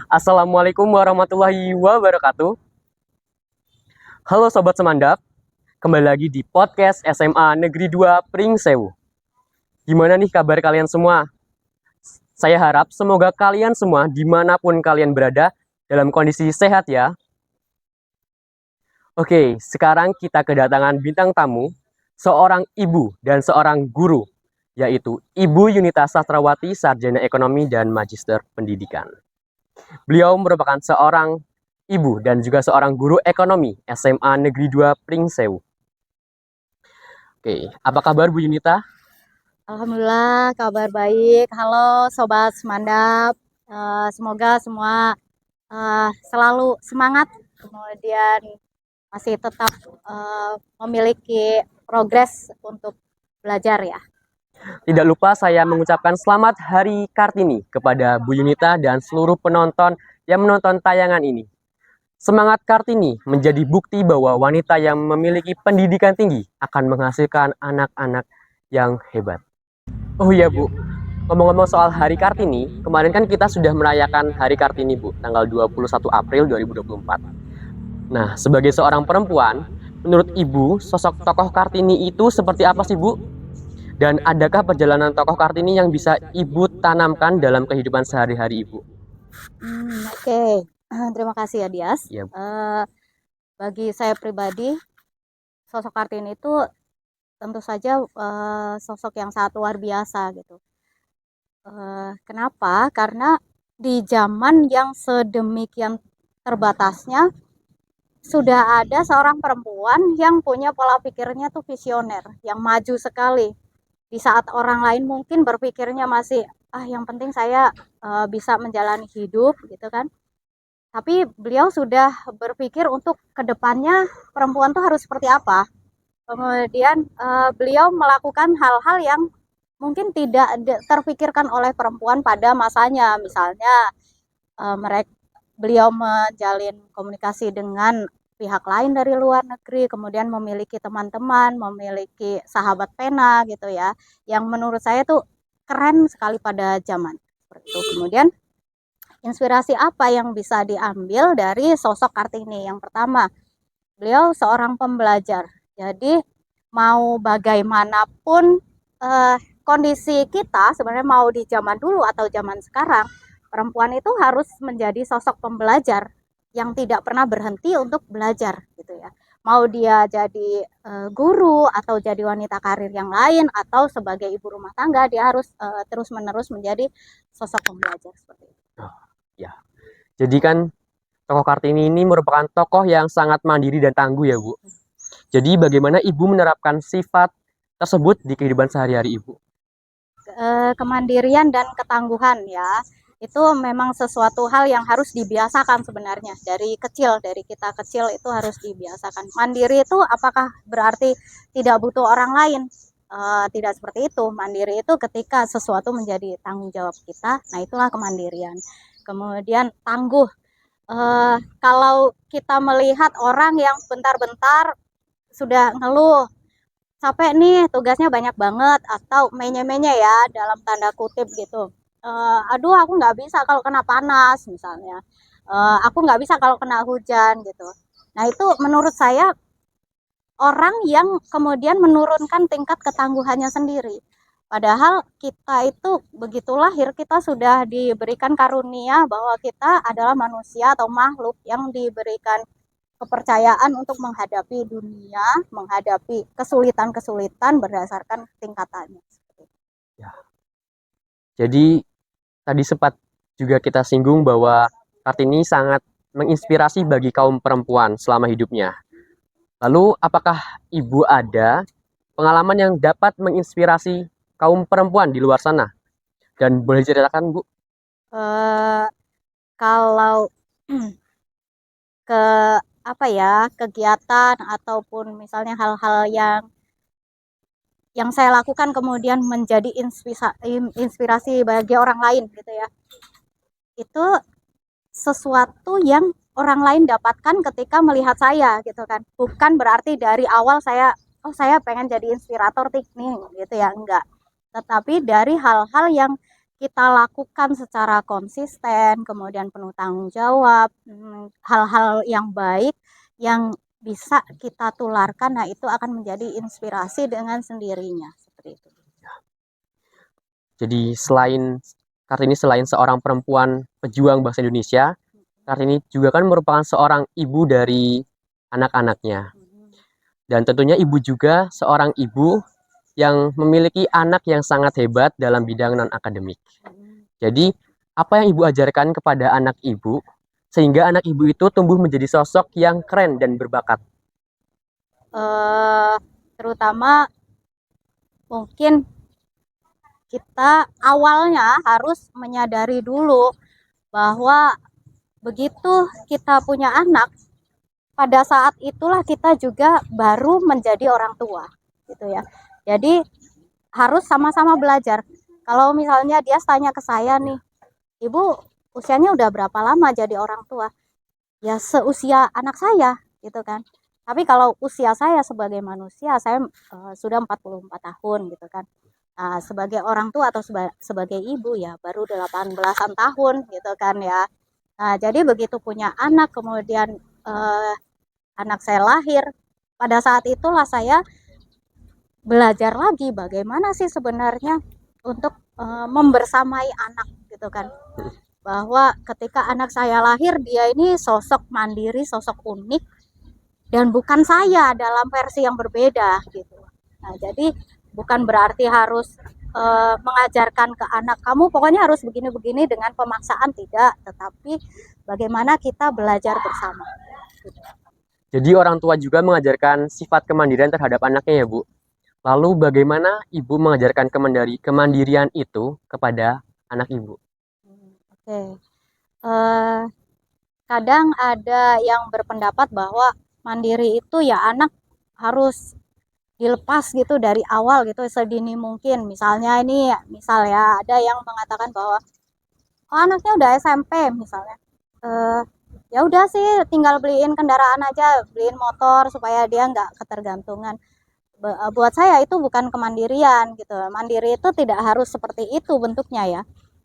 Assalamualaikum warahmatullahi wabarakatuh. Halo Sobat Semandap, kembali lagi di podcast SMA Negeri 2 Pringsewu. Gimana nih kabar kalian semua? Saya harap semoga kalian semua dimanapun kalian berada dalam kondisi sehat ya. Oke, sekarang kita kedatangan bintang tamu, seorang ibu dan seorang guru, yaitu Ibu Yunita Sastrawati, Sarjana Ekonomi dan Magister Pendidikan. Beliau merupakan seorang ibu dan juga seorang guru ekonomi SMA Negeri 2 Pringsewu. Oke, apa kabar Bu Yunita? Alhamdulillah kabar baik. Halo Sobat Semandap. Semoga semua selalu semangat, kemudian masih tetap memiliki progres untuk belajar ya. Tidak lupa saya mengucapkan selamat Hari Kartini kepada Bu Yunita dan seluruh penonton yang menonton tayangan ini. Semangat Kartini menjadi bukti bahwa wanita yang memiliki pendidikan tinggi akan menghasilkan anak-anak yang hebat. Oh iya Bu, ngomong-ngomong soal Hari Kartini, kemarin kan kita sudah merayakan Hari Kartini Bu, tanggal 21 April 2024. Nah, sebagai seorang perempuan, menurut Ibu, sosok tokoh Kartini itu seperti apa sih Bu? Dan adakah perjalanan tokoh Kartini yang bisa Ibu tanamkan dalam kehidupan sehari-hari Ibu? Oke. Terima kasih ya Dias. Ya, Bagi saya pribadi, sosok Kartini itu tentu saja sosok yang sangat luar biasa gitu. Kenapa? Karena di zaman yang sedemikian terbatasnya sudah ada seorang perempuan yang punya pola pikirnya tuh visioner, yang maju sekali. Di saat orang lain mungkin berpikirnya masih yang penting saya bisa menjalani hidup gitu kan. Tapi beliau sudah berpikir untuk kedepannya perempuan tuh harus seperti apa. Kemudian beliau melakukan hal-hal yang mungkin tidak terpikirkan oleh perempuan pada masanya. Misalnya beliau menjalin komunikasi dengan pihak lain dari luar negeri, kemudian memiliki teman-teman, memiliki sahabat pena gitu ya, yang menurut saya tuh keren sekali pada zaman seperti itu. Kemudian inspirasi apa yang bisa diambil dari sosok Kartini? Yang pertama, beliau seorang pembelajar. Jadi mau bagaimanapun kondisi kita sebenarnya, mau di zaman dulu atau zaman sekarang, perempuan itu harus menjadi sosok pembelajar yang tidak pernah berhenti untuk belajar gitu ya. Mau dia jadi guru atau jadi wanita karir yang lain atau sebagai ibu rumah tangga, dia harus terus-menerus menjadi sosok pembelajar seperti itu. ya. Jadi kan tokoh Kartini ini merupakan tokoh yang sangat mandiri dan tangguh ya Bu. Jadi bagaimana Ibu menerapkan sifat tersebut di kehidupan sehari-hari Ibu? Kemandirian dan ketangguhan ya, itu memang sesuatu hal yang harus dibiasakan sebenarnya dari kecil. Dari kita kecil itu harus dibiasakan. Mandiri itu apakah berarti tidak butuh orang lain? Tidak seperti itu. Mandiri itu ketika sesuatu menjadi tanggung jawab kita, nah itulah kemandirian. Kemudian tangguh. Kalau kita melihat orang yang bentar-bentar sudah ngeluh, capek nih tugasnya banyak banget, atau menye-menye ya dalam tanda kutip gitu, aduh aku nggak bisa kalau kena panas misalnya, aku nggak bisa kalau kena hujan gitu. Nah itu menurut saya orang yang kemudian menurunkan tingkat ketangguhannya sendiri. Padahal kita itu begitu lahir kita sudah diberikan karunia bahwa kita adalah manusia atau makhluk yang diberikan kepercayaan untuk menghadapi dunia, menghadapi kesulitan-kesulitan berdasarkan tingkatannya. Ya. Jadi tadi sempat juga kita singgung bahwa Kartini sangat menginspirasi bagi kaum perempuan selama hidupnya. Lalu apakah Ibu ada pengalaman yang dapat menginspirasi kaum perempuan di luar sana? Dan boleh ceritakan Bu? Eh, Kalau ke apa ya, kegiatan ataupun misalnya hal-hal yang saya lakukan kemudian menjadi inspirasi bagi orang lain gitu ya, itu sesuatu yang orang lain dapatkan ketika melihat saya gitu kan. Bukan berarti dari awal saya saya pengen jadi inspirator nih gitu ya, enggak. Tetapi dari hal-hal yang kita lakukan secara konsisten, kemudian penuh tanggung jawab, hal-hal yang baik yang bisa kita tularkan, nah itu akan menjadi inspirasi dengan sendirinya seperti itu. Jadi Kartini selain seorang perempuan pejuang bangsa Indonesia, Kartini juga kan merupakan seorang ibu dari anak-anaknya. Dan tentunya ibu juga seorang ibu yang memiliki anak yang sangat hebat dalam bidang non-akademik. Jadi, apa yang ibu ajarkan kepada anak ibu, sehingga anak ibu itu tumbuh menjadi sosok yang keren dan berbakat? Terutama mungkin kita awalnya harus menyadari dulu bahwa begitu kita punya anak, pada saat itulah kita juga baru menjadi orang tua, gitu ya. Jadi harus sama-sama belajar. Kalau misalnya dia tanya ke saya nih, Ibu usianya udah berapa lama jadi orang tua? Ya seusia anak saya, gitu kan. Tapi kalau usia saya sebagai manusia, saya sudah 44 tahun, gitu kan. Nah, sebagai orang tua atau sebagai ibu ya baru 18-an tahun, gitu kan ya. Nah, jadi begitu punya anak, kemudian anak saya lahir, pada saat itulah saya belajar lagi bagaimana sih sebenarnya untuk membersamai anak, gitu kan. Bahwa ketika anak saya lahir, dia ini sosok mandiri, sosok unik, dan bukan saya dalam versi yang berbeda, gitu. Nah, jadi bukan berarti harus mengajarkan ke anak kamu pokoknya harus begini-begini dengan pemaksaan, tidak, tetapi bagaimana kita belajar bersama. Jadi orang tua juga mengajarkan sifat kemandirian terhadap anaknya ya, Bu. Lalu bagaimana ibu mengajarkan kemandirian itu kepada anak ibu? Oke. Eh, Kadang ada yang berpendapat bahwa mandiri itu ya anak harus dilepas gitu dari awal gitu sedini mungkin. Misalnya ini misal ya ada yang mengatakan bahwa oh, anaknya udah SMP misalnya. Eh, Ya udah sih tinggal beliin kendaraan aja, beliin motor supaya dia nggak ketergantungan. Buat saya itu bukan kemandirian gitu. Mandiri itu tidak harus seperti itu bentuknya ya.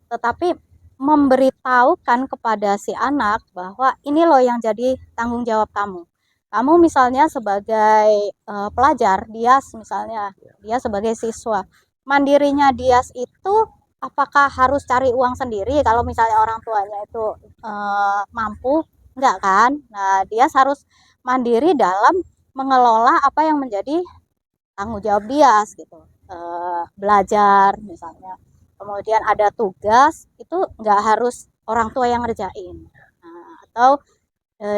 Tetapi memberitahukan kepada si anak bahwa ini loh yang jadi tanggung jawab kamu. Kamu misalnya sebagai pelajar, dia sebagai siswa. Mandirinya dia itu apakah harus cari uang sendiri kalau misalnya orang tuanya itu mampu? Enggak kan? Nah, dia harus mandiri dalam mengelola apa yang menjadi tanggung jawab dia gitu. Belajar misalnya, kemudian ada tugas itu nggak harus orang tua yang ngerjain. Nah, atau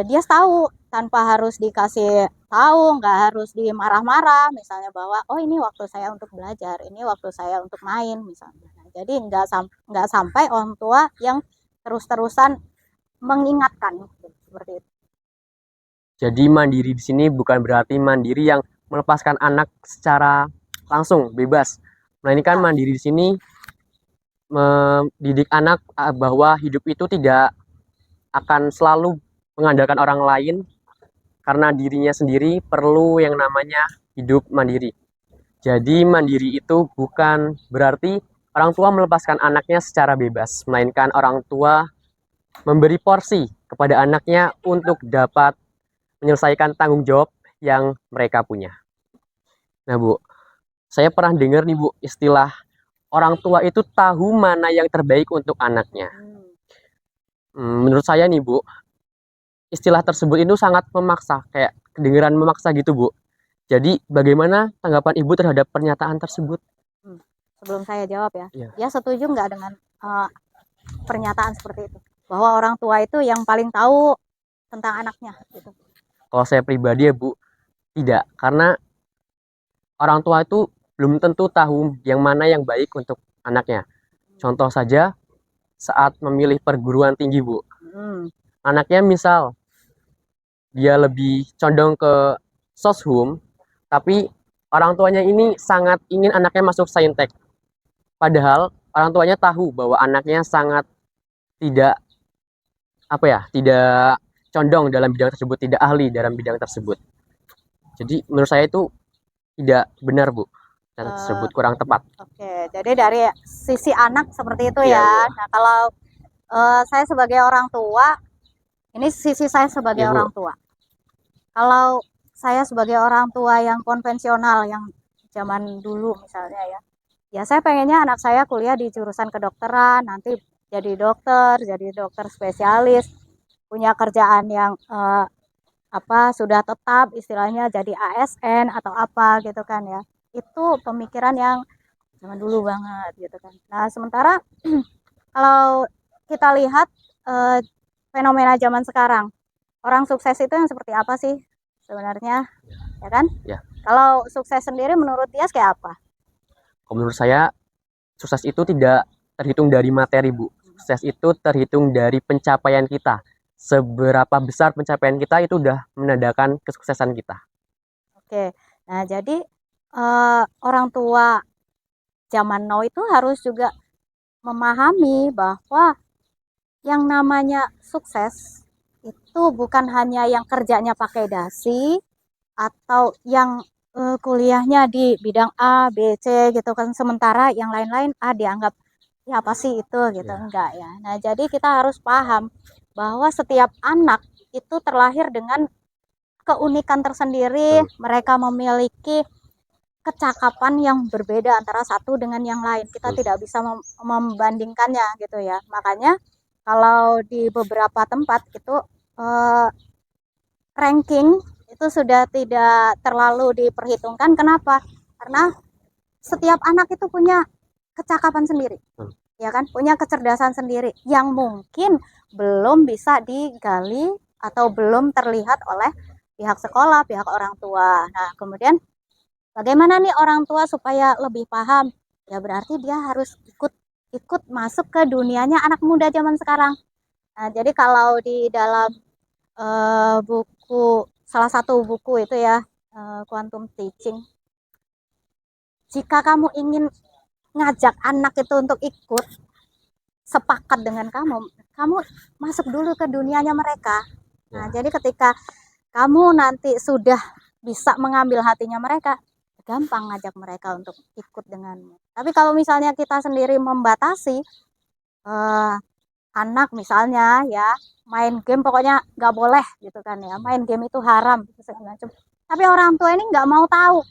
dia tahu tanpa harus dikasih tahu, nggak harus dimarah-marah misalnya bahwa oh ini waktu saya untuk belajar, ini waktu saya untuk main misalnya. Nah, jadi nggak sampai orang tua yang terus-terusan mengingatkan seperti itu. Jadi mandiri di sini bukan berarti mandiri yang melepaskan anak secara langsung bebas. Melainkan mandiri di sini mendidik anak bahwa hidup itu tidak akan selalu mengandalkan orang lain karena dirinya sendiri perlu yang namanya hidup mandiri. Jadi mandiri itu bukan berarti orang tua melepaskan anaknya secara bebas, melainkan orang tua memberi porsi kepada anaknya untuk dapat menyelesaikan tanggung jawab yang mereka punya. Nah, Bu, saya pernah dengar nih, Bu, istilah orang tua itu tahu mana yang terbaik untuk anaknya. Menurut saya nih, Bu, istilah tersebut itu sangat memaksa, kayak kedengeran memaksa gitu, Bu. Jadi, bagaimana tanggapan Ibu terhadap pernyataan tersebut? Sebelum saya jawab ya, Ya. dia setuju nggak dengan pernyataan seperti itu? Bahwa orang tua itu yang paling tahu tentang anaknya gitu. Kalau saya pribadi ya, Bu, tidak. Karena orang tua itu belum tentu tahu yang mana yang baik untuk anaknya. Contoh saja, saat memilih perguruan tinggi, Bu. Anaknya misal, dia lebih condong ke soshum, tapi orang tuanya ini sangat ingin anaknya masuk saintek. Padahal orang tuanya tahu bahwa anaknya sangat tidak tidak condong dalam bidang tersebut, tidak ahli dalam bidang tersebut. Jadi menurut saya itu tidak benar, Bu. Cara tersebut kurang tepat. Oke, jadi dari sisi anak seperti itu Iya, ya. Bu. Nah, kalau saya sebagai orang tua, ini sisi saya sebagai Iya, Bu. orang tua. Kalau saya sebagai orang tua yang konvensional, yang zaman dulu misalnya ya, ya saya pengennya anak saya kuliah di jurusan kedokteran, nanti jadi dokter spesialis, punya kerjaan yang sudah tetap istilahnya jadi ASN atau apa gitu kan ya. Itu pemikiran yang zaman dulu banget gitu kan. Nah, sementara kalau kita lihat eh, fenomena zaman sekarang, orang sukses itu yang seperti apa sih sebenarnya, ya kan? Ya. Kalau sukses sendiri menurut dia kayak apa? Kalau menurut saya, sukses itu tidak terhitung dari materi, Bu. Sukses itu terhitung dari pencapaian kita. Seberapa besar pencapaian kita itu udah menandakan kesuksesan kita. Oke, nah jadi orang tua zaman now itu harus juga memahami bahwa yang namanya sukses itu bukan hanya yang kerjanya pakai dasi atau yang kuliahnya di bidang A, B, C gitu kan. Sementara yang lain-lain dianggap ya apa sih itu gitu. Ya. Enggak ya. Nah, jadi kita harus paham bahwa setiap anak itu terlahir dengan keunikan tersendiri. Betul. Mereka memiliki kecakapan yang berbeda antara satu dengan yang lain. Kita Betul. tidak bisa membandingkannya gitu ya. Makanya kalau di beberapa tempat itu eh, ranking itu sudah tidak terlalu diperhitungkan. Kenapa? Karena setiap anak itu punya kecakapan sendiri, ya kan? Punya kecerdasan sendiri yang mungkin belum bisa digali atau belum terlihat oleh pihak sekolah, pihak orang tua. Nah, kemudian bagaimana nih orang tua supaya lebih paham? Ya berarti dia harus ikut masuk ke dunianya anak muda zaman sekarang. Nah, jadi kalau di dalam buku salah satu buku itu ya, Quantum Teaching. Jika kamu ingin ngajak anak itu untuk ikut sepakat dengan kamu masuk dulu ke dunianya mereka. Nah, jadi ketika kamu nanti sudah bisa mengambil hatinya mereka, gampang ngajak mereka untuk ikut denganmu. Tapi kalau misalnya kita sendiri membatasi anak misalnya ya main game pokoknya nggak boleh gitu kan ya, main game itu haram gitu segala macam. Tapi orang tua ini nggak mau tahu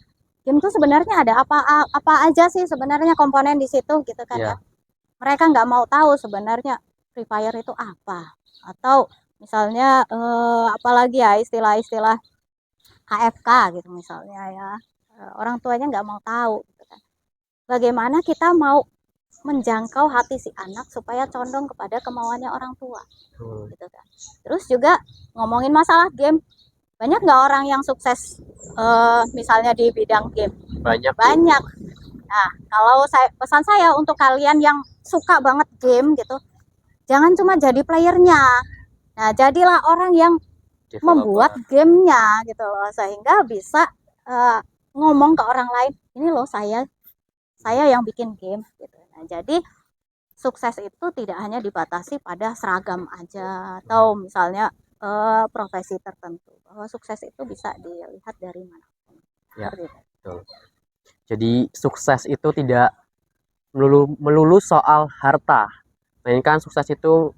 game itu sebenarnya ada apa aja sih sebenarnya komponen di situ gitu kan ya. Ya. Mereka nggak mau tahu sebenarnya Free Fire itu apa, atau misalnya apalagi ya istilah-istilah AFK gitu misalnya ya. Orang tuanya nggak mau tahu gitu kan. Bagaimana kita mau menjangkau hati si anak supaya condong kepada kemauannya orang tua gitu kan. Terus juga ngomongin masalah game, banyak nggak orang yang sukses misalnya di bidang game? Banyak. Nah, kalau pesan saya untuk kalian yang suka banget game gitu, jangan cuma jadi playernya. Nah, jadilah orang yang membuat gamenya gitu loh, sehingga bisa ngomong ke orang lain, ini loh saya yang bikin game gitu. Nah, jadi sukses itu tidak hanya dibatasi pada seragam aja atau misalnya profesi tertentu. Bahwa sukses itu bisa dilihat dari mana. Ya, betul. Jadi sukses itu tidak melulu soal harta, melainkan sukses itu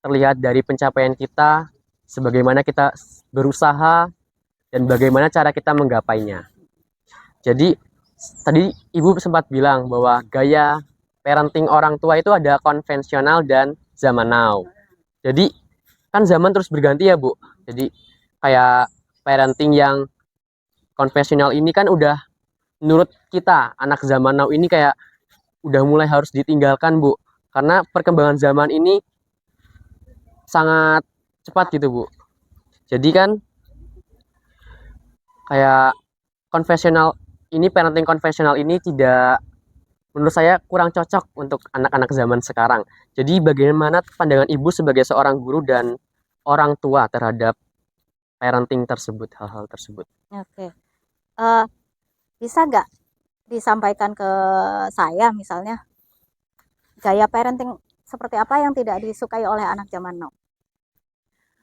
terlihat dari pencapaian kita, sebagaimana kita berusaha dan bagaimana cara kita menggapainya. Jadi tadi Ibu sempat bilang bahwa gaya parenting orang tua itu ada konvensional dan zaman now. Jadi kan zaman terus berganti ya, Bu. Jadi kayak parenting yang konvensional ini kan udah menurut kita anak zaman now ini kayak udah mulai harus ditinggalkan, Bu. Karena perkembangan zaman ini sangat cepat gitu, Bu. Jadi kan kayak konvensional ini, parenting konvensional ini tidak, menurut saya kurang cocok untuk anak-anak zaman sekarang. Jadi bagaimana pandangan Ibu sebagai seorang guru dan orang tua terhadap parenting tersebut, hal-hal tersebut? Oke. Bisa nggak disampaikan ke saya misalnya gaya parenting seperti apa yang tidak disukai oleh anak zaman now?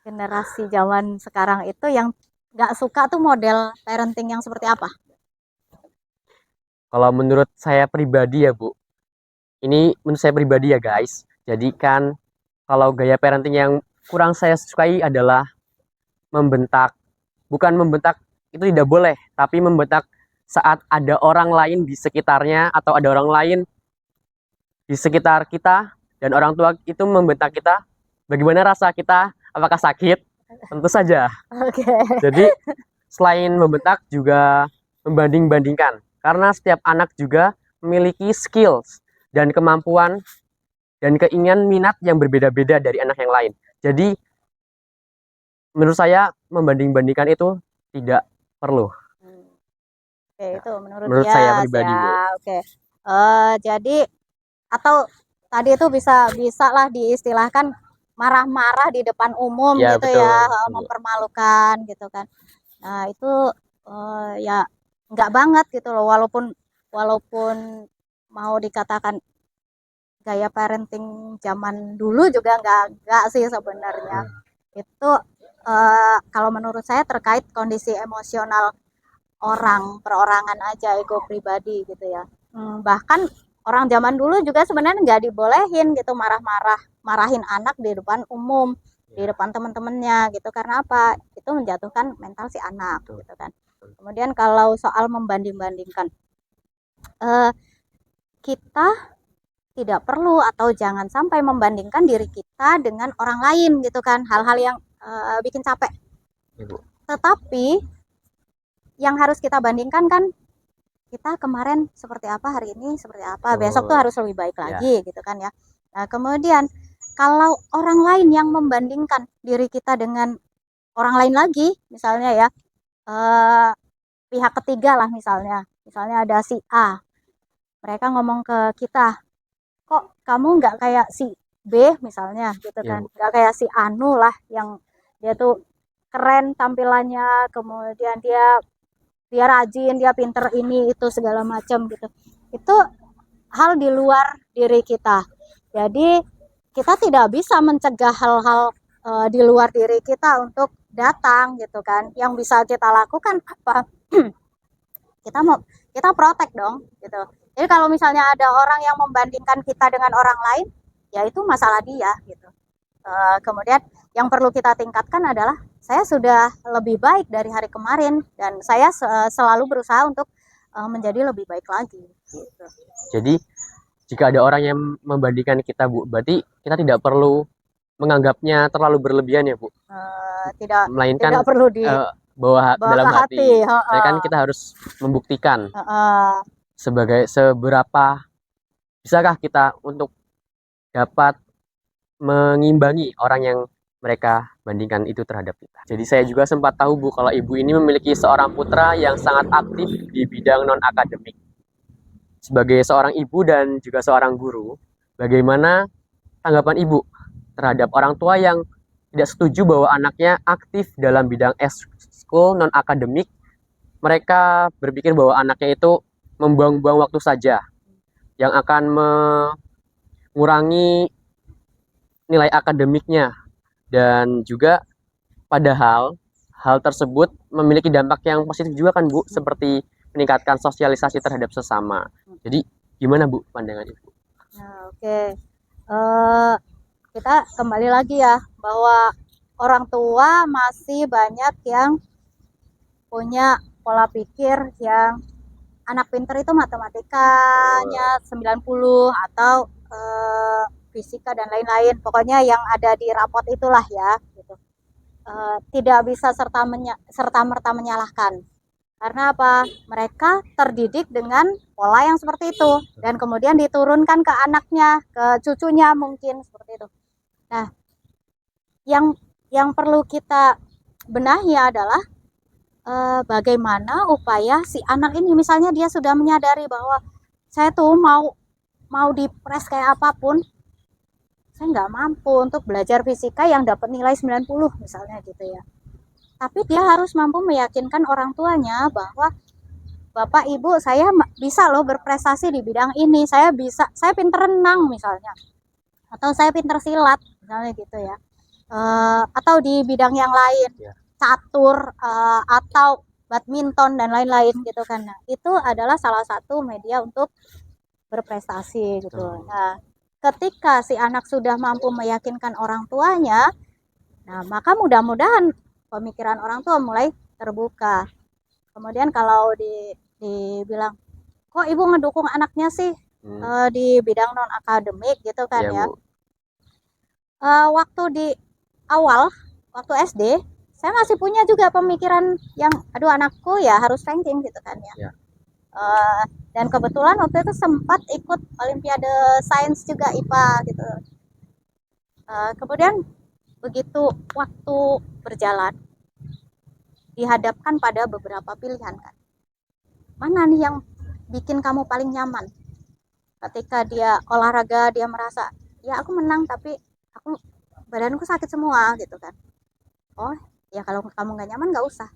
Generasi zaman sekarang itu yang nggak suka tuh model parenting yang seperti apa? Kalau menurut saya pribadi ya Bu, ini menurut saya pribadi ya guys. Jadi kan kalau gaya parenting yang kurang saya sukai adalah membentak. Bukan membentak itu tidak boleh, tapi membentak saat ada orang lain di sekitarnya atau ada orang lain di sekitar kita dan orang tua itu membentak kita. Bagaimana rasa kita? Apakah sakit? Tentu saja. Oke. Jadi selain membentak juga membanding-bandingkan. Karena setiap anak juga memiliki skills dan kemampuan dan keinginan minat yang berbeda-beda dari anak yang lain. Jadi menurut saya membanding-bandingkan itu tidak perlu. Oke, itu menurut Menurut saya Yas pribadi, Bu. ya. Oke. Jadi atau tadi itu bisa lah diistilahkan marah-marah di depan umum Ya, gitu betul. ya, Betul. mempermalukan gitu kan. Nah, itu ya nggak banget gitu loh, walaupun walaupun mau dikatakan gaya parenting zaman dulu juga nggak sih sebenarnya. Itu kalau menurut saya terkait kondisi emosional orang, perorangan aja, ego pribadi gitu ya. Bahkan orang zaman dulu juga sebenarnya nggak dibolehin gitu marahin anak di depan umum, di depan teman-temannya gitu. Karena apa? Itu menjatuhkan mental si anak gitu kan. Kemudian kalau soal membanding-bandingkan, eh, kita tidak perlu atau jangan sampai membandingkan diri kita dengan orang lain gitu kan. Hal-hal yang bikin capek. Ibu. Tetapi yang harus kita bandingkan kan kita kemarin seperti apa, hari ini seperti apa, besok tuh harus lebih baik lagi gitu kan ya. Nah, kemudian kalau orang lain yang membandingkan diri kita dengan orang lain lagi, misalnya ya, pihak ketiga lah misalnya ada si A, mereka ngomong ke kita, kok kamu nggak kayak si B misalnya gitu kan, nggak kayak si Anu lah yang dia tuh keren tampilannya, kemudian dia rajin, dia pinter ini itu segala macam gitu. Itu hal di luar diri kita. Jadi kita tidak bisa mencegah hal-hal di luar diri kita untuk datang gitu kan. Yang bisa kita lakukan apa? kita protek dong gitu. Jadi kalau misalnya ada orang yang membandingkan kita dengan orang lain, ya itu masalah dia gitu. Kemudian yang perlu kita tingkatkan adalah saya sudah lebih baik dari hari kemarin dan saya selalu berusaha untuk menjadi lebih baik lagi gitu. Jadi jika ada orang yang membandingkan kita, Bu, berarti kita tidak perlu menganggapnya terlalu berlebihan ya, Bu. Melainkan tidak perlu bawa dalam hati. Jadi kan kita harus membuktikan seberapa bisakah kita untuk dapat mengimbangi orang yang mereka bandingkan itu terhadap kita. Jadi saya juga sempat tahu Bu kalau Ibu ini memiliki seorang putra yang sangat aktif di bidang non-akademik. Sebagai seorang ibu dan juga seorang guru, bagaimana tanggapan Ibu terhadap orang tua yang tidak setuju bahwa anaknya aktif dalam bidang ekskul non-akademik? Mereka berpikir bahwa anaknya itu membuang-buang waktu saja yang akan mengurangi nilai akademiknya, dan juga padahal hal tersebut memiliki dampak yang positif juga kan Bu, seperti meningkatkan sosialisasi terhadap sesama. Jadi gimana Bu pandangan Ibu? Nah, oke. Kita kembali lagi ya bahwa orang tua masih banyak yang punya pola pikir yang anak pinter itu matematikanya 90 atau fisika dan lain-lain, pokoknya yang ada di rapot itulah ya gitu. Tidak bisa serta merta menyalahkan, karena apa, mereka terdidik dengan pola yang seperti itu dan kemudian diturunkan ke anaknya, ke cucunya mungkin seperti itu. Nah, yang perlu kita benahi adalah bagaimana upaya si anak ini, misalnya dia sudah menyadari bahwa saya tuh mau dipres kayak apapun, saya nggak mampu untuk belajar fisika yang dapat nilai 90 misalnya gitu ya. Tapi dia harus mampu meyakinkan orang tuanya bahwa Bapak Ibu, saya bisa loh berprestasi di bidang ini. Saya pinter renang misalnya. Atau saya pinter silat misalnya gitu ya. Atau di bidang yang lain, catur atau badminton dan lain-lain gitu kan. Nah, itu adalah salah satu media untuk berprestasi gitu. Betul. Nah, ketika si anak sudah mampu meyakinkan orang tuanya, nah maka mudah-mudahan pemikiran orang tua mulai terbuka. Kemudian kalau dibilang, kok ibu ngedukung anaknya sih di bidang non akademik gitu kan Iya, ya. Bu. Waktu di awal, waktu SD, saya masih punya juga pemikiran yang, aduh anakku ya harus ranking gitu kan ya. Ya. Dan kebetulan waktu itu sempat ikut Olimpiade Sains juga IPA gitu. Kemudian begitu waktu berjalan, dihadapkan pada beberapa pilihan kan. Mana nih yang bikin kamu paling nyaman? Ketika dia olahraga, dia merasa, ya aku menang tapi aku badanku sakit semua gitu kan. Oh, ya kalau kamu nggak nyaman nggak usah.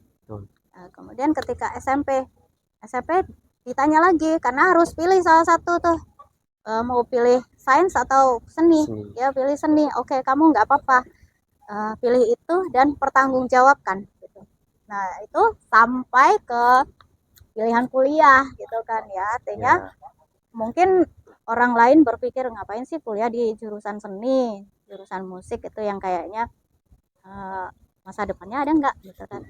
Kemudian ketika SMP ditanya lagi karena harus pilih salah satu tuh, mau pilih sains atau seni. Ya pilih seni. Oke, kamu nggak apa-apa, pilih itu dan pertanggungjawabkan gitu. Nah itu sampai ke pilihan kuliah gitu kan ya, artinya mungkin orang lain berpikir ngapain sih kuliah di jurusan seni, jurusan musik itu yang kayaknya masa depannya ada nggak gitu kan.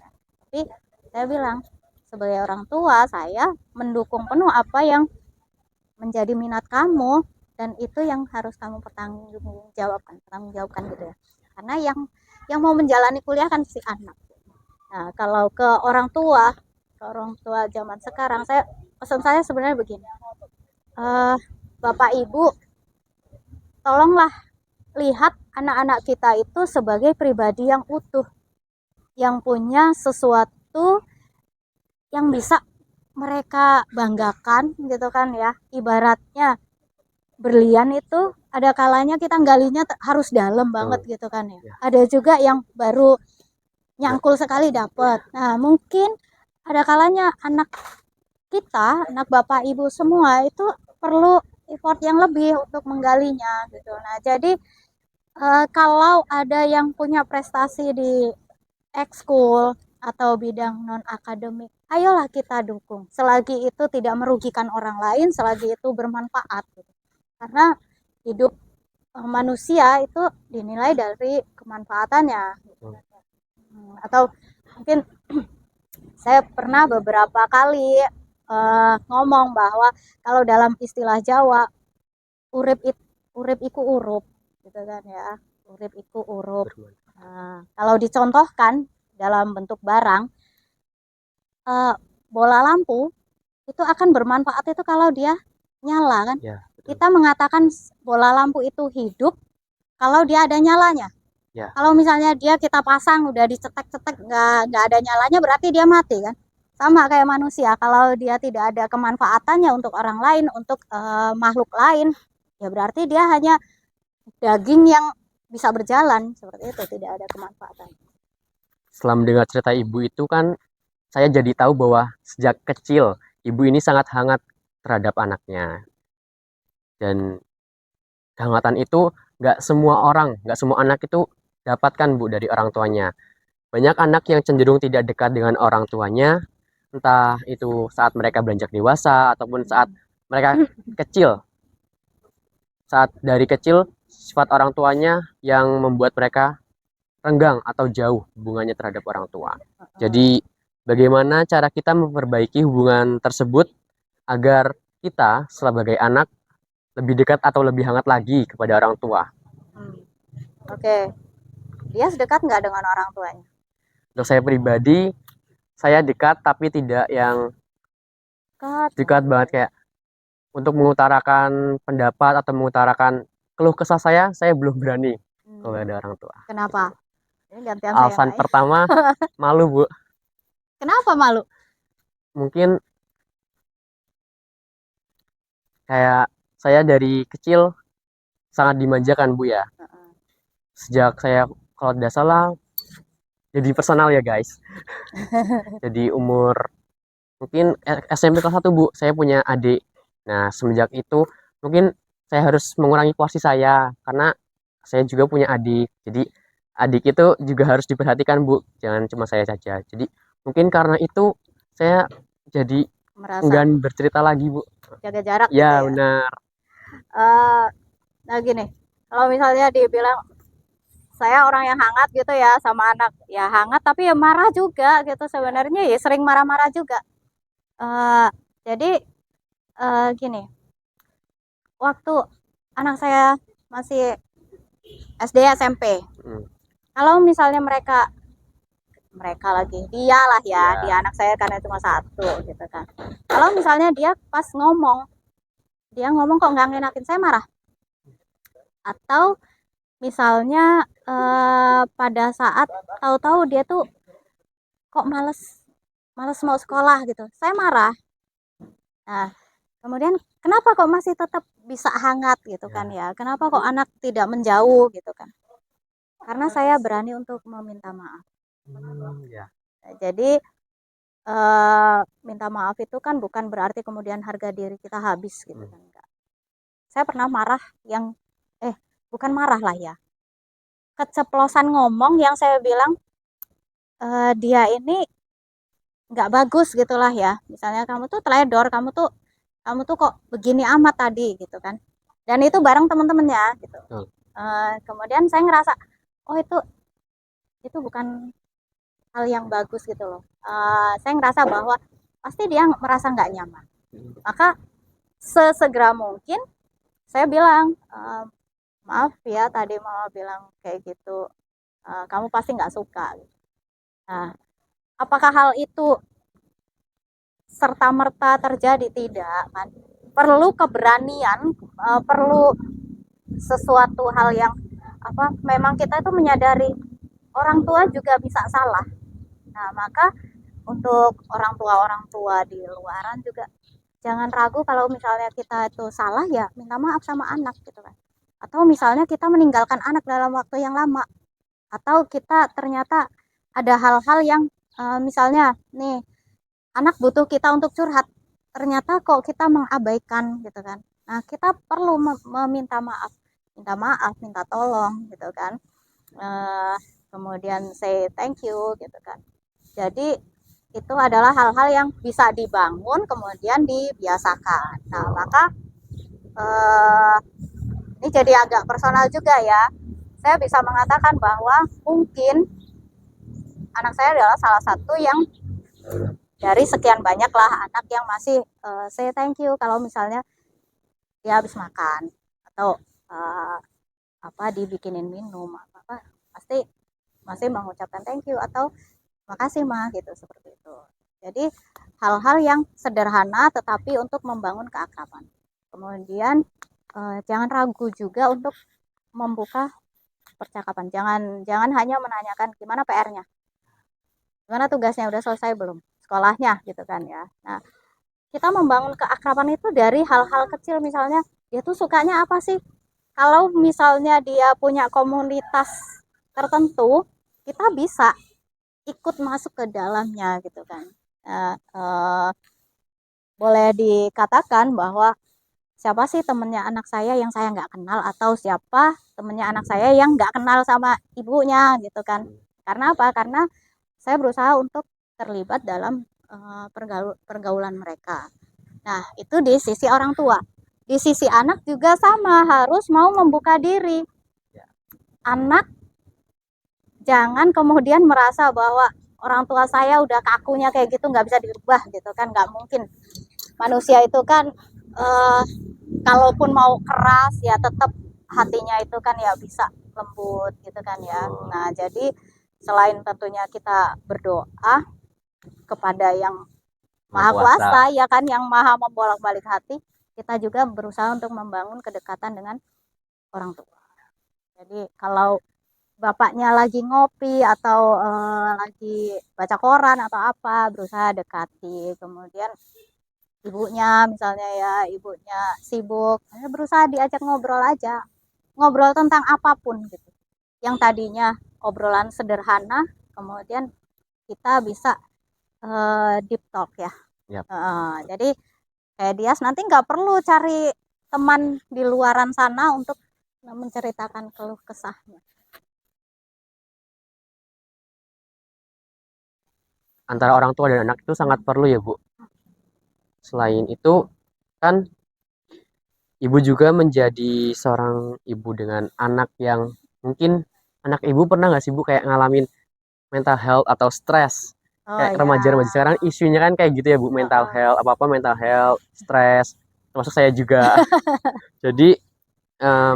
Tapi saya bilang sebagai orang tua, saya mendukung penuh apa yang menjadi minat kamu, dan itu yang harus kamu pertanggungjawabkan gitu ya. Karena yang mau menjalani kuliah kan si anak. Nah, kalau ke orang tua zaman sekarang, pesan saya sebenarnya begini. Bapak Ibu, tolonglah lihat anak-anak kita itu sebagai pribadi yang utuh, yang punya sesuatu yang bisa mereka banggakan gitu kan ya. Ibaratnya berlian itu ada kalanya kita galinya harus dalam banget gitu kan ya. Ada juga yang baru nyangkul sekali dapat. Nah, mungkin ada kalanya anak kita, anak bapak ibu semua itu perlu effort yang lebih untuk menggalinya gitu. Nah, jadi kalau ada yang punya prestasi di ekskul atau bidang non akademik, ayolah kita dukung. Selagi itu tidak merugikan orang lain, selagi itu bermanfaat. Gitu. Karena hidup manusia itu dinilai dari kemanfaatannya. Atau mungkin saya pernah beberapa kali ngomong bahwa kalau dalam istilah Jawa, urip iku urup gitu kan ya, urip iku urup. Nah, kalau dicontohkan dalam bentuk barang, bola lampu itu akan bermanfaat itu kalau dia nyala kan. Ya, kita mengatakan bola lampu itu hidup kalau dia ada nyalanya. Ya. Kalau misalnya kita pasang udah dicetek-cetek nggak ada nyalanya, berarti dia mati kan. Sama kayak manusia, kalau dia tidak ada kemanfaatannya untuk orang lain, untuk makhluk lain, ya berarti dia hanya daging yang bisa berjalan, seperti itu, tidak ada kemanfaatan. Setelah mendengar cerita ibu itu kan, saya jadi tahu bahwa sejak kecil ibu ini sangat hangat terhadap anaknya. Dan kehangatan itu nggak semua anak itu dapatkan Bu dari orang tuanya. Banyak anak yang cenderung tidak dekat dengan orang tuanya, entah itu saat mereka beranjak dewasa ataupun saat mereka kecil. Saat dari kecil, sifat orang tuanya yang membuat mereka renggang atau jauh hubungannya terhadap orang tua. Jadi, bagaimana cara kita memperbaiki hubungan tersebut agar kita sebagai anak lebih dekat atau lebih hangat lagi kepada orang tua? Oke. Dia sedekat nggak dengan orang tuanya? Untuk saya pribadi, saya dekat tapi tidak yang dekat banget, kayak untuk mengutarakan pendapat atau mengutarakan keluh kesah saya belum berani kalau ada orang tua. Kenapa? Ini gantian Alasan pertama, malu Bu. Kenapa malu? Mungkin kayak saya dari kecil sangat dimanjakan Bu ya. Sejak saya, kalau tidak salah, jadi personal ya guys. Jadi umur mungkin SMP kelas 1 Bu, saya punya adik. Nah, semenjak itu mungkin saya harus mengurangi porsi saya karena saya juga punya adik. Jadi adik itu juga harus diperhatikan Bu, jangan cuma saya saja. Jadi mungkin karena itu saya jadi merasa enggan bercerita lagi, Bu. jaga jarak gitu Ya, ya. benar. Eh, nah gini, kalau misalnya dibilang saya orang yang hangat gitu ya sama anak, ya hangat tapi ya marah juga gitu sebenarnya, ya sering marah-marah juga. Eh, jadi gini, waktu anak saya masih SD SMP, Hmm. kalau misalnya mereka mereka lagi dia lah ya, Ya. dia anak saya karena cuma satu gitu kan. Kalau misalnya dia pas ngomong, dia ngomong kok nggak ngenakin, saya marah. Atau misalnya pada saat tahu-tahu dia tuh kok males males mau sekolah gitu, saya marah. Nah, kemudian kenapa kok masih tetap bisa hangat gitu kan Ya. ya, kenapa kok anak tidak menjauh gitu kan, karena saya berani untuk meminta maaf. Ya. Nah, jadi minta maaf itu kan bukan berarti kemudian harga diri kita habis gitu kan, enggak. Saya pernah marah yang bukan marah lah ya, keceplosan ngomong yang saya bilang dia ini nggak bagus gitulah ya, misalnya kamu tuh teledor, kamu tuh kok begini amat tadi gitu kan, dan itu bareng teman-temannya gitu. Betul. Kemudian saya ngerasa oh itu bukan hal yang bagus gitu loh. Saya ngerasa bahwa pasti dia merasa nggak nyaman, maka sesegera mungkin saya bilang maaf ya tadi mama bilang kayak gitu, kamu pasti nggak suka. Nah, apakah hal itu serta merta terjadi? Tidak kan, perlu keberanian, perlu sesuatu hal yang apa, memang kita itu menyadari orang tua juga bisa salah. Nah, maka untuk orang tua di luaran juga jangan ragu kalau misalnya kita itu salah, ya minta maaf sama anak gitu kan. Atau misalnya kita meninggalkan anak dalam waktu yang lama, atau kita ternyata ada hal-hal yang misalnya nih anak butuh kita untuk curhat, ternyata kok kita mengabaikan gitu kan. Nah, kita perlu meminta maaf, minta tolong gitu kan. eh, Kemudian say thank you gitu kan. Jadi itu adalah hal-hal yang bisa dibangun kemudian dibiasakan. Nah, maka eh, ini jadi agak personal juga ya. Saya bisa mengatakan bahwa mungkin anak saya adalah salah satu yang dari sekian banyak lah anak yang masih say thank you kalau misalnya dia habis makan, atau uh, apa dibikinin minum apa, pasti masih mengucapkan thank you atau makasih mah gitu, seperti itu. Jadi hal-hal yang sederhana tetapi untuk membangun keakraban. Kemudian jangan ragu juga untuk membuka percakapan. Jangan jangan hanya menanyakan gimana PR-nya, gimana tugasnya, udah selesai belum sekolahnya gitu kan ya. Nah, kita membangun keakraban itu dari hal-hal kecil, misalnya dia tuh sukanya apa sih. Kalau misalnya dia punya komunitas tertentu, kita bisa ikut masuk ke dalamnya gitu kan. Nah, boleh dikatakan bahwa siapa sih temennya anak saya yang saya nggak kenal, atau siapa temennya anak saya yang nggak kenal sama ibunya gitu kan. Karena apa? Karena saya berusaha untuk terlibat dalam pergaulan mereka. Nah, itu di sisi orang tua. Di sisi anak juga sama, harus mau membuka diri. Anak jangan kemudian merasa bahwa orang tua saya udah kakunya kayak gitu, nggak bisa dirubah gitu kan, nggak mungkin. Manusia itu kan kalaupun mau keras ya tetap hatinya itu kan ya bisa lembut gitu kan ya. Nah, jadi selain tentunya kita berdoa kepada yang Maha Kuasa ya kan, yang Maha membolak-balik hati, kita juga berusaha untuk membangun kedekatan dengan orang tua. Jadi kalau bapaknya lagi ngopi atau lagi baca koran atau apa, berusaha dekati. Kemudian ibunya misalnya ya, ibunya sibuk, berusaha diajak ngobrol aja. Ngobrol tentang apapun gitu. Yang tadinya obrolan sederhana, kemudian kita bisa deep talk ya. Yap. Jadi kayak Dias nanti nggak perlu cari teman di luaran sana untuk menceritakan keluh kesahnya. antara orang tua dan anak itu sangat perlu ya Bu. Selain itu kan ibu juga menjadi seorang ibu dengan anak yang mungkin anak ibu pernah nggak sih Bu kayak ngalamin mental health atau stres? Oh Kayak ya. remaja-remaja sekarang isunya kan kayak gitu ya Bu, mental Heeh. health, apa-apa mental health, stres, termasuk saya juga. Jadi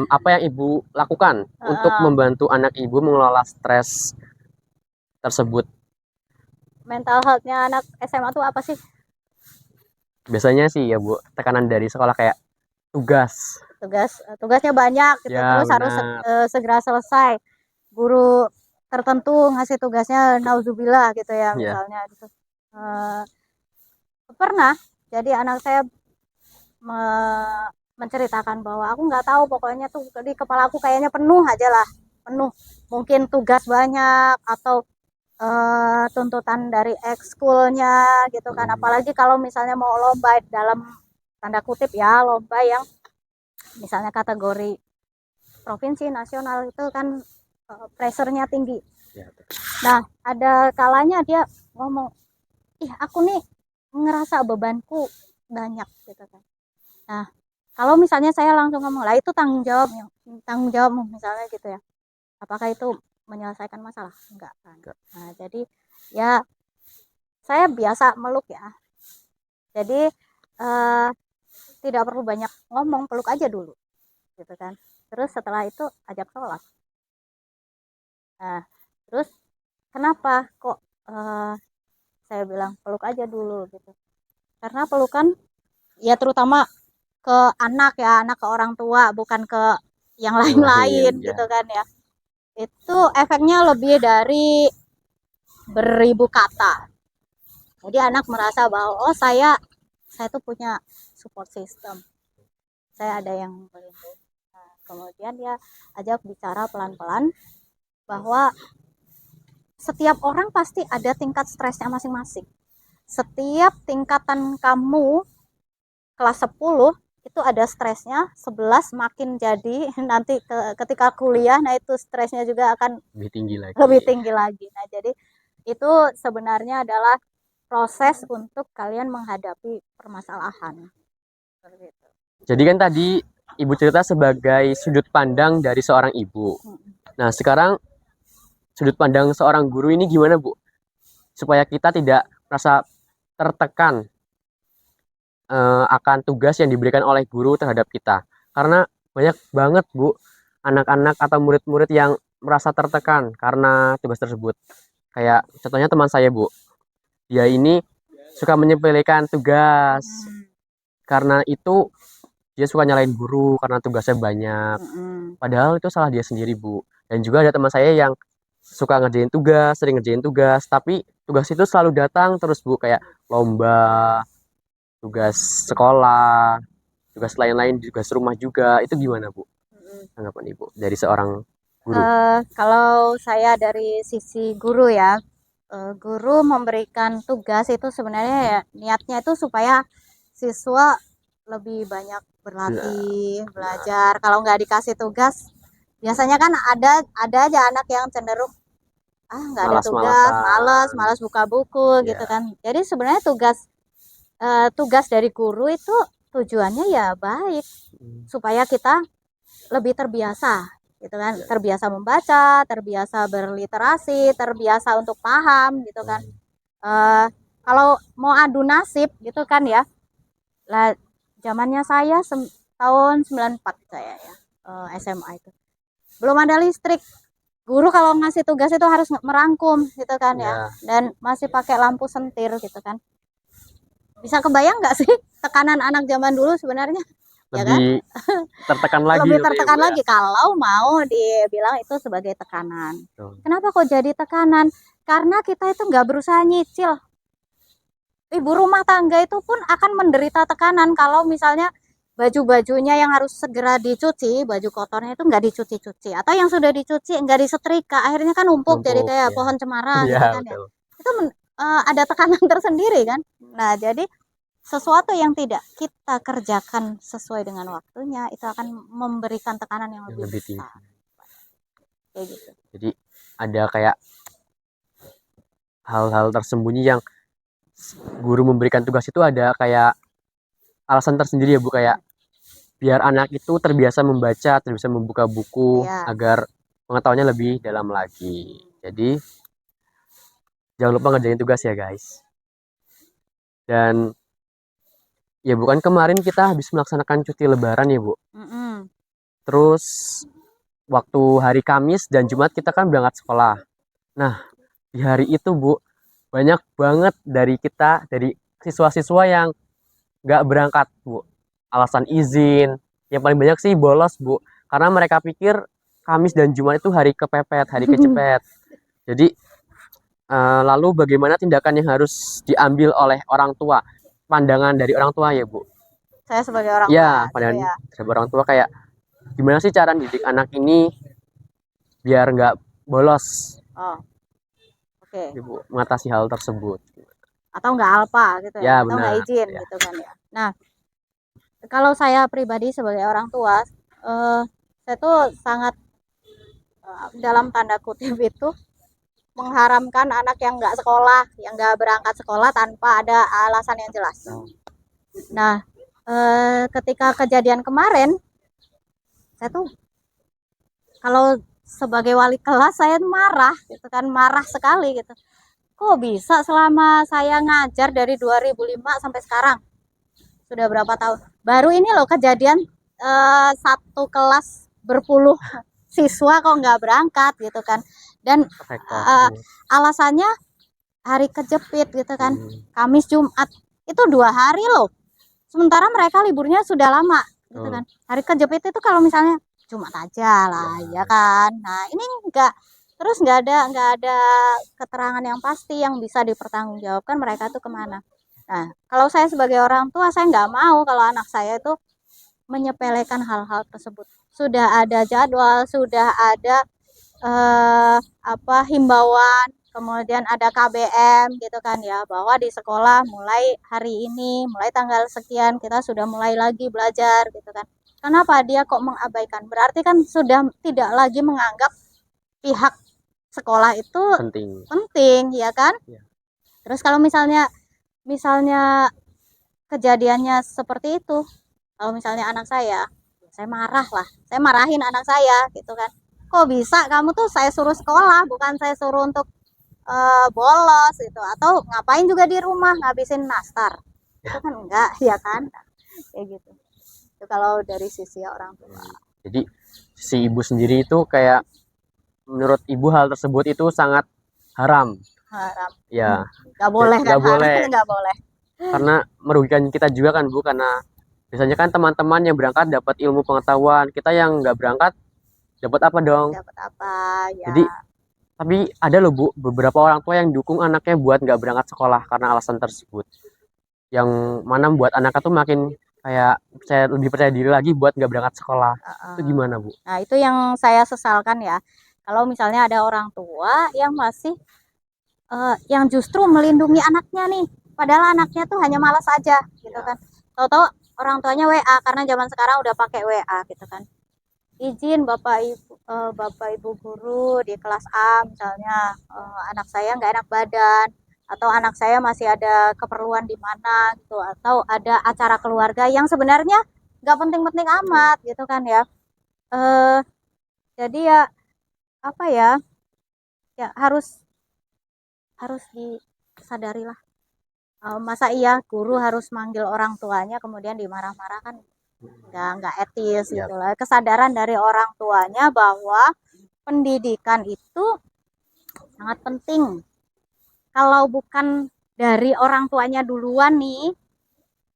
apa yang ibu lakukan untuk Heeh. membantu anak ibu mengelola stres tersebut? Mental health-nya anak SMA tuh apa sih? Biasanya sih ya Bu, tekanan dari sekolah kayak tugas. Tugasnya banyak gitu, Ya terus harus benar. segera selesai. Guru tertentu ngasih tugasnya nauzubillah gitu ya Ya. misalnya gitu. Eh, Pernah jadi anak saya menceritakan bahwa aku nggak tahu, pokoknya tuh di kepala aku kayaknya penuh aja lah, penuh. Mungkin tugas banyak atau tuntutan dari ekskulnya gitu kan, apalagi kalau misalnya mau lomba dalam tanda kutip ya, lomba yang misalnya kategori provinsi nasional itu kan pressure-nya tinggi. Ya. Nah, ada kalanya dia ngomong, ih aku nih ngerasa bebanku banyak gitu kan. Nah, kalau misalnya saya langsung ngomong, lah itu tanggung jawabmu misalnya gitu ya. Apakah itu menyelesaikan masalah? Enggak kan. Nah, jadi ya saya biasa meluk ya. Jadi eh, tidak perlu banyak ngomong, peluk aja dulu gitu kan. Terus setelah itu ajak sholat. Nah, terus kenapa kok saya bilang peluk aja dulu gitu? Karena pelukan ya terutama ke anak ya, anak ke orang tua, bukan ke yang Yang lain lain-lain ya. gitu kan ya. Itu efeknya lebih dari beribu kata. Jadi anak merasa bahwa oh saya tuh punya support system. Saya ada yang melindungi. Nah, kemudian dia ajak bicara pelan-pelan bahwa setiap orang pasti ada tingkat stresnya masing-masing. Setiap tingkatan kamu kelas 10 itu ada stresnya, 11 makin jadi nanti ketika kuliah, nah itu stresnya juga akan Lebih tinggi lagi. lebih tinggi lagi. Nah, jadi itu sebenarnya adalah proses untuk kalian menghadapi permasalahan. Seperti itu. Jadi kan tadi ibu cerita sebagai sudut pandang dari seorang ibu. Nah, sekarang sudut pandang seorang guru ini gimana, Bu? Supaya kita tidak merasa tertekan akan tugas yang diberikan oleh guru terhadap kita. Karena banyak banget, Bu, anak-anak atau murid-murid yang merasa tertekan karena tugas tersebut. Kayak contohnya teman saya, Bu. Dia ini suka menyepelekan tugas. Karena itu dia suka nyalain guru karena tugasnya banyak. Padahal itu salah dia sendiri, Bu. Dan juga ada teman saya yang suka ngerjain tugas, sering ngerjain tugas, tapi tugas itu selalu datang terus, Bu, kayak lomba, tugas sekolah, tugas lain-lain, tugas rumah juga. Itu gimana, Bu? Tanggapan Ibu dari seorang guru? Kalau saya dari sisi guru ya, guru memberikan tugas itu sebenarnya ya niatnya itu supaya siswa lebih banyak berlatih, belajar. Kalau nggak dikasih tugas, biasanya kan ada aja anak yang cenderung nggak ada tugas, males, Malas-malasan. males buka buku gitu Ya. kan. Jadi sebenarnya tugas dari guru itu tujuannya ya baik supaya kita lebih terbiasa gitu kan, terbiasa membaca, terbiasa berliterasi, terbiasa untuk paham gitu kan. Kalau mau adu nasib gitu kan ya, lah zamannya saya tahun 94 saya ya, SMA itu belum ada listrik. Guru kalau ngasih tugas itu harus merangkum gitu kan ya, Ya, dan masih pakai lampu sentir gitu kan. Bisa kebayang nggak sih tekanan anak zaman dulu sebenarnya, ya kan? lebih tertekan lagi Lebih gitu ya, Bu tertekan ya. lagi kalau mau dibilang itu sebagai tekanan. Tuh. Kenapa kok jadi tekanan? Karena kita itu nggak berusaha nyicil. Ibu rumah tangga itu pun akan menderita tekanan kalau misalnya baju-bajunya yang harus segera dicuci, baju kotornya itu nggak dicuci-cuci, atau yang sudah dicuci nggak disetrika, akhirnya kan numpuk jadi Numpuk kayak ya. pohon cemara Ya, gitu kan ya. betul. Itu ada tekanan tersendiri kan. Nah, jadi sesuatu yang tidak kita kerjakan sesuai dengan waktunya itu akan memberikan tekanan yang Yang lebih lebih tinggi. besar. Kayak gitu. Jadi ada kayak hal-hal tersembunyi yang guru memberikan tugas itu ada kayak alasan tersendiri ya Bu, kayak biar anak itu terbiasa membaca, terbiasa membuka buku Iya. agar pengetahuannya lebih dalam lagi. Jadi jangan lupa ngerjain tugas ya guys. Dan ya bukan kemarin kita habis melaksanakan cuti lebaran ya Bu. Mm-mm. Terus waktu hari Kamis dan Jumat kita kan berangkat sekolah. Nah, di hari itu Bu, banyak banget dari kita, dari siswa-siswa yang nggak berangkat Bu. Alasan izin, yang paling banyak sih bolos Bu. Karena mereka pikir Kamis dan Jumat itu hari kepepet, hari kecepet. Jadi lalu bagaimana tindakan yang harus diambil oleh orang tua? Pandangan dari orang tua ya Bu. Saya sebagai orang tua Ya, gitu pandangan ya. dari orang tua kayak gimana sih cara didik anak ini biar nggak bolos, Oh, oke. Ibu, mengatasi hal tersebut. Atau nggak alpa gitu ya, Ya atau nggak benar. izin Ya. gitu kan ya. Nah, kalau saya pribadi sebagai orang tua, saya tuh sangat dalam tanda kutip itu mengharamkan anak yang nggak sekolah, yang nggak berangkat sekolah tanpa ada alasan yang jelas. Nah, ketika kejadian kemarin, saya tuh kalau sebagai wali kelas saya marah gitu kan, marah sekali gitu. Kok bisa selama saya ngajar dari 2005 sampai sekarang, sudah berapa tahun, baru ini loh kejadian satu kelas berpuluh siswa kok nggak berangkat gitu kan, dan alasannya hari kejepit gitu kan, Kamis Jumat itu 2 hari loh, sementara mereka liburnya sudah lama gitu kan. Hari kejepit itu kalau misalnya Jumat aja lah ya kan. Nah ini enggak, terus nggak ada keterangan yang pasti yang bisa dipertanggungjawabkan mereka tuh kemana. Nah kalau saya sebagai orang tua, saya nggak mau kalau anak saya itu menyepelekan hal-hal tersebut. Sudah ada jadwal, sudah ada himbauan, kemudian ada KBM gitu kan ya, bahwa di sekolah mulai hari ini, mulai tanggal sekian kita sudah mulai lagi belajar gitu kan. Kenapa dia kok mengabaikan? Berarti kan sudah tidak lagi menganggap pihak sekolah itu penting ya kan? Ya. Terus kalau misalnya kejadiannya seperti itu, kalau misalnya anak saya marah lah, saya marahin anak saya gitu kan. Kok bisa kamu tuh saya suruh sekolah, bukan saya suruh untuk bolos gitu, atau ngapain juga di rumah ngabisin nastar, itu kan enggak ya kan, kayak gitu. Itu kalau dari sisi orang tua. Jadi si ibu sendiri itu kayak menurut ibu hal tersebut itu sangat haram. Ya. Nggak boleh kan? Nggak boleh. Nggak boleh. Karena merugikan kita juga kan Bu, karena biasanya kan teman-teman yang berangkat dapat ilmu pengetahuan, kita yang nggak berangkat dapat apa dong? Dapat apa ya? Jadi tapi ada loh Bu, beberapa orang tua yang dukung anaknya buat nggak berangkat sekolah karena alasan tersebut. Yang mana membuat anaknya tuh makin kayak lebih percaya diri lagi buat nggak berangkat sekolah. Itu gimana Bu? Nah itu yang saya sesalkan ya. Kalau misalnya ada orang tua yang masih yang justru melindungi anaknya nih, padahal anaknya tuh hanya malas aja gitu kan. Tahu-tahu orang tuanya WA, karena zaman sekarang udah pakai WA gitu kan. Izin Bapak Ibu guru di kelas A misalnya, anak saya nggak enak badan, atau anak saya masih ada keperluan di mana gitu, atau ada acara keluarga yang sebenarnya nggak penting-penting amat gitu kan ya. Jadi ya apa ya, harus disadari lah. Masa iya guru harus manggil orang tuanya kemudian dimarah-marah, kan nggak etis gitu lah. Kesadaran dari orang tuanya bahwa pendidikan itu sangat penting. Kalau bukan dari orang tuanya duluan nih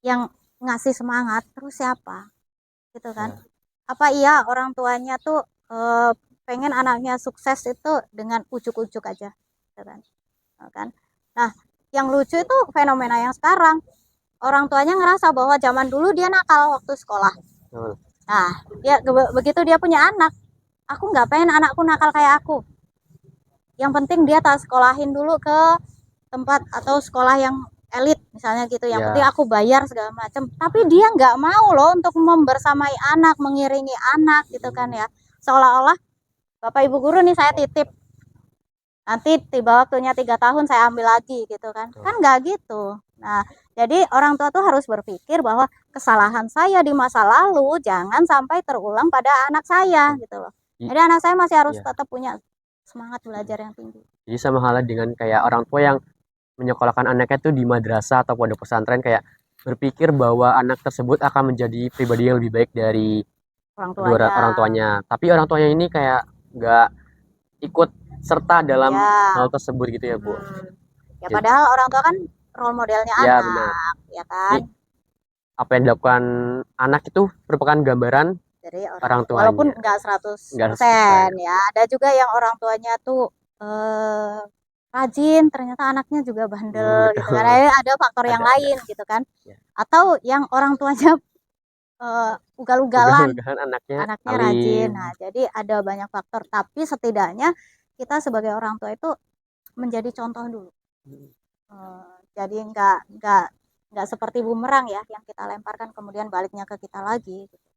yang ngasih semangat, terus siapa gitu kan? Apa iya orang tuanya tuh pengen anaknya sukses itu dengan ujuk-ujuk aja gitu kan? Nah yang lucu itu fenomena yang sekarang, orang tuanya ngerasa bahwa zaman dulu dia nakal waktu sekolah. Nah dia begitu dia punya anak, aku nggak pengen anakku nakal kayak aku, yang penting dia tak sekolahin dulu ke tempat atau sekolah yang elit misalnya gitu, yang penting aku bayar segala macam. Tapi dia nggak mau loh untuk membersamai anak, mengiringi anak gitu kan ya, seolah-olah Bapak Ibu guru nih saya titip nanti tiba waktunya 3 tahun saya ambil lagi gitu kan. Kan nggak gitu. Nah, jadi orang tua tuh harus berpikir bahwa kesalahan saya di masa lalu jangan sampai terulang pada anak saya gitu loh. Jadi anak saya masih harus Iya. tetap punya semangat belajar yang tinggi. Jadi sama halnya dengan kayak orang tua yang menyekolahkan anaknya tuh di madrasah atau pondok pesantren, kayak berpikir bahwa anak tersebut akan menjadi pribadi yang lebih baik dari Orang kedua tuanya. orang tuanya. Tapi orang tuanya ini kayak nggak ikut serta dalam Ya. hal tersebut gitu ya, Bu. Ya padahal orang tua kan role modelnya Ya, anak, benar. ya kan? Jadi apa yang dilakukan anak itu merupakan gambaran Dari orang orang walaupun tuanya. nggak Nggak 100% 100%. ya. Ada juga yang orang tuanya tuh rajin, ternyata anaknya juga bandel gitu kan. Betul. Ada faktor yang Ada. lain gitu kan. Ya. Atau yang orang tuanya ugal-ugalan, Ugal-ugalan anaknya anaknya rajin. alim. Nah, jadi ada banyak faktor, tapi setidaknya kita sebagai orang tua itu menjadi contoh dulu. Jadi nggak seperti bumerang ya yang kita lemparkan kemudian baliknya ke kita lagi gitu.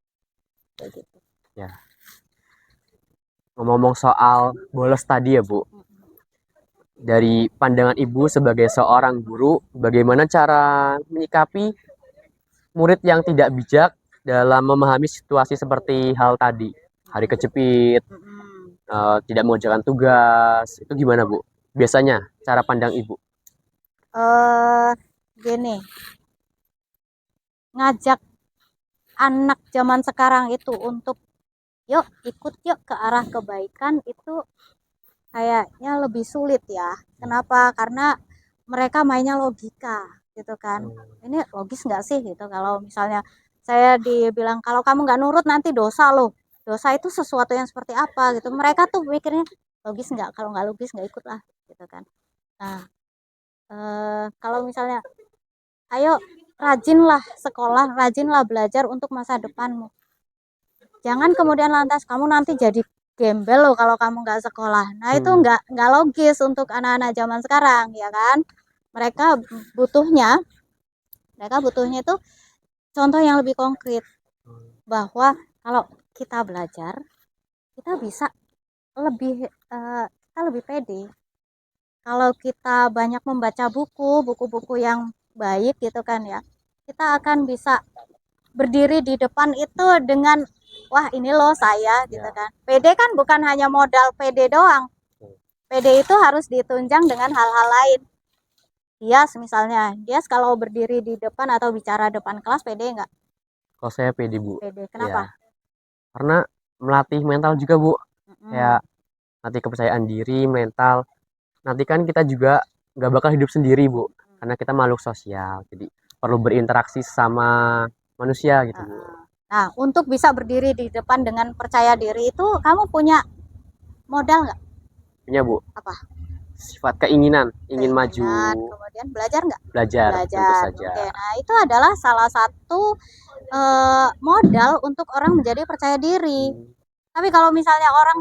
Kayak gitu. Ya. Ngomong soal bolos tadi ya, Bu. Dari pandangan Ibu sebagai seorang guru, bagaimana cara menyikapi murid yang tidak bijak dalam memahami situasi seperti hal tadi? Hari kejepit, tidak mengerjakan tugas, itu gimana, Bu? Biasanya cara pandang Ibu? Gini, ngajak anak zaman sekarang itu untuk yuk ikut yuk ke arah kebaikan itu kayaknya lebih sulit ya. Kenapa? Karena mereka mainnya logika gitu kan. Ini logis nggak sih gitu kalau misalnya saya dibilang kalau kamu nggak nurut nanti dosa loh. Dosa itu sesuatu yang seperti apa gitu. Mereka tuh mikirnya logis nggak? Kalau nggak logis nggak ikut lah gitu kan. Nah, kalau misalnya ayo rajinlah sekolah, rajinlah belajar untuk masa depanmu. Jangan kemudian lantas kamu nanti jadi gembel loh kalau kamu nggak sekolah. Nah itu nggak logis untuk anak-anak zaman sekarang ya kan. Mereka butuhnya itu contoh yang lebih konkret bahwa kalau kita belajar kita bisa kita lebih pede. Kalau kita banyak membaca buku-buku yang baik gitu kan ya, kita akan bisa berdiri di depan itu dengan wah ini loh saya gitu kan. PD kan bukan hanya modal PD doang. PD itu harus ditunjang dengan hal-hal lain. Misalnya, kalau berdiri di depan atau bicara depan kelas PD nggak? Kalau saya pede, Bu. PD. Kenapa? Ya, karena melatih mental juga, Bu. Kayak latih kepercayaan diri, mental. Nanti kan kita juga nggak bakal hidup sendiri, Bu. Karena kita makhluk sosial. Jadi perlu berinteraksi sama manusia gitu, Bu. Nah, untuk bisa berdiri di depan dengan percaya diri itu kamu punya modal nggak? Punya, Bu. Apa? Sifat keinginan, ingin maju. Kemudian belajar nggak? Belajar. Tentu saja. Oke, nah itu adalah salah satu modal untuk orang menjadi percaya diri. Tapi kalau misalnya orang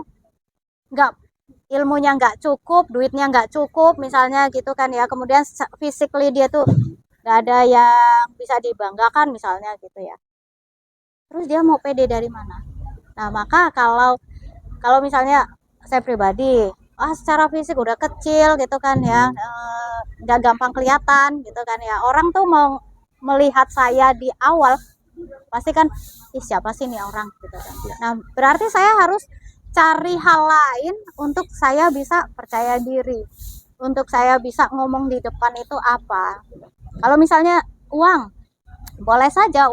nggak ilmunya nggak cukup, duitnya nggak cukup, misalnya gitu kan ya, kemudian physically dia tuh nggak ada yang bisa dibanggakan misalnya gitu ya. Terus dia mau pede dari mana? Nah maka kalau misalnya saya pribadi, secara fisik udah kecil gitu kan ya, nggak gampang kelihatan gitu kan ya. Orang tuh mau melihat saya di awal pasti kan, siapa sih nih orang gitu kan. Nah berarti saya harus cari hal lain untuk saya bisa percaya diri, untuk saya bisa ngomong di depan itu apa. Kalau misalnya uang, boleh saja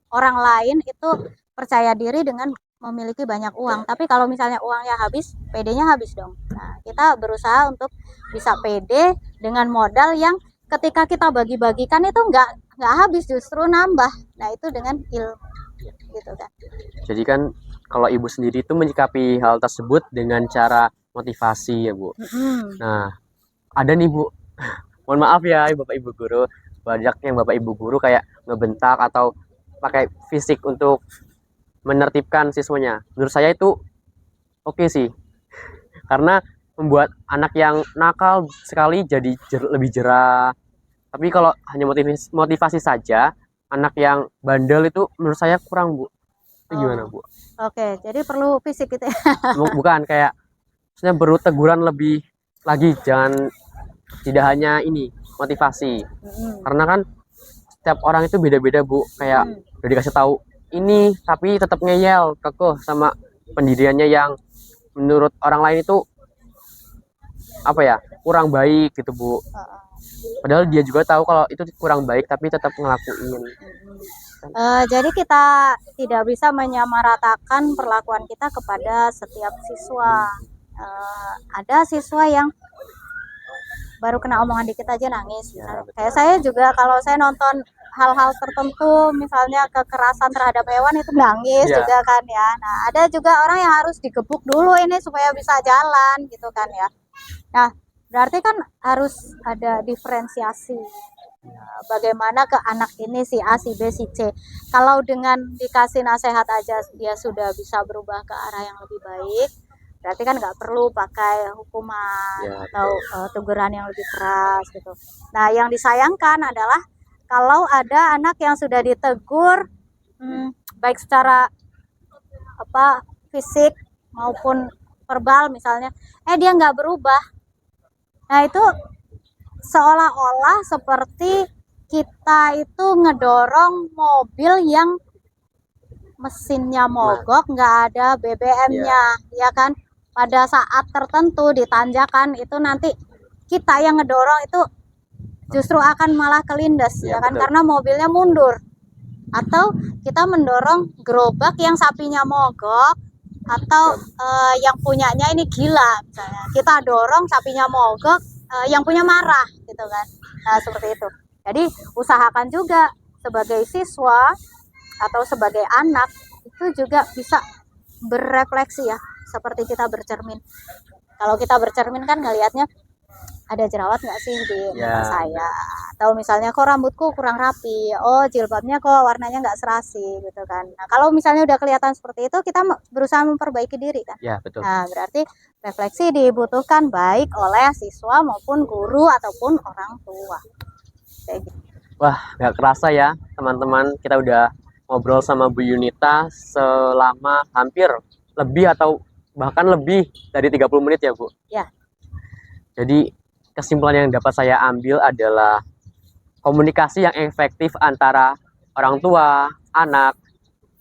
orang lain itu percaya diri dengan memiliki banyak uang, tapi kalau misalnya uangnya habis, PD-nya habis dong. Nah, kita berusaha untuk bisa PD dengan modal yang ketika kita bagi-bagikan itu nggak habis, justru nambah. Nah, itu dengan ilmu gitu kan. Jadi kan kalau Ibu sendiri itu menyikapi hal tersebut dengan cara motivasi ya, Bu. Nah, ada nih, Bu. Mohon maaf ya Bapak Ibu guru, banyak yang Bapak Ibu guru kayak ngebentak atau pakai fisik untuk menertibkan siswanya. Menurut saya itu oke sih. Karena membuat anak yang nakal sekali jadi lebih jerah. Tapi kalau hanya motivasi saja, anak yang bandel itu menurut saya kurang, Bu. Itu gimana, Bu? Oke, jadi perlu fisik gitu ya. Bukan kayak maksudnya perlu teguran lebih lagi, jangan tidak hanya ini motivasi. Karena kan setiap orang itu beda-beda Bu, kayak udah dikasih tahu ini tapi tetap ngeyel kekeh sama pendiriannya yang menurut orang lain itu apa ya, kurang baik gitu Bu. Padahal dia juga tahu kalau itu kurang baik tapi tetap ngelakuin. Jadi kita tidak bisa menyamaratakan perlakuan kita kepada setiap siswa. Ada siswa yang baru kena omongan dikit aja nangis. Kayak saya juga kalau saya nonton hal-hal tertentu, misalnya kekerasan terhadap hewan itu nangis juga kan ya. Nah, ada juga orang yang harus digebuk dulu ini supaya bisa jalan gitu kan ya. Nah, berarti kan harus ada diferensiasi. Bagaimana ke anak ini si A, si B, si C. Kalau dengan dikasih nasihat aja dia sudah bisa berubah ke arah yang lebih baik, berarti kan nggak perlu pakai hukuman atau teguran yang lebih keras gitu. Nah, yang disayangkan adalah kalau ada anak yang sudah ditegur baik secara fisik maupun verbal misalnya, dia nggak berubah. Nah, itu seolah-olah seperti kita itu ngedorong mobil yang mesinnya mogok, nggak ada BBM-nya, ya kan? Pada saat tertentu di tanjakan itu nanti kita yang ngedorong itu justru akan malah kelindes, ya kan? Karena mobilnya mundur. Atau kita mendorong gerobak yang sapinya mogok, atau yang punyanya ini gila misalnya. Kita dorong sapinya mogok, yang punya marah gitu kan. Nah, seperti itu. Jadi usahakan juga sebagai siswa atau sebagai anak itu juga bisa berefleksi ya, seperti kita bercermin. Kalau kita bercermin kan ngelihatnya ada jerawat nggak sih di muka saya, atau misalnya kok rambutku kurang rapi, oh jilbabnya kok warnanya nggak serasi gitu kan. Nah, kalau misalnya udah kelihatan seperti itu, kita berusaha memperbaiki diri kan. Ya, betul. Nah, berarti refleksi dibutuhkan baik oleh siswa maupun guru ataupun orang tua. Kayak gitu. Wah, nggak kerasa ya teman-teman, kita udah ngobrol sama Bu Yunita selama hampir lebih atau bahkan lebih dari 30 menit ya Bu. Ya. Jadi kesimpulan yang dapat saya ambil adalah komunikasi yang efektif antara orang tua, anak,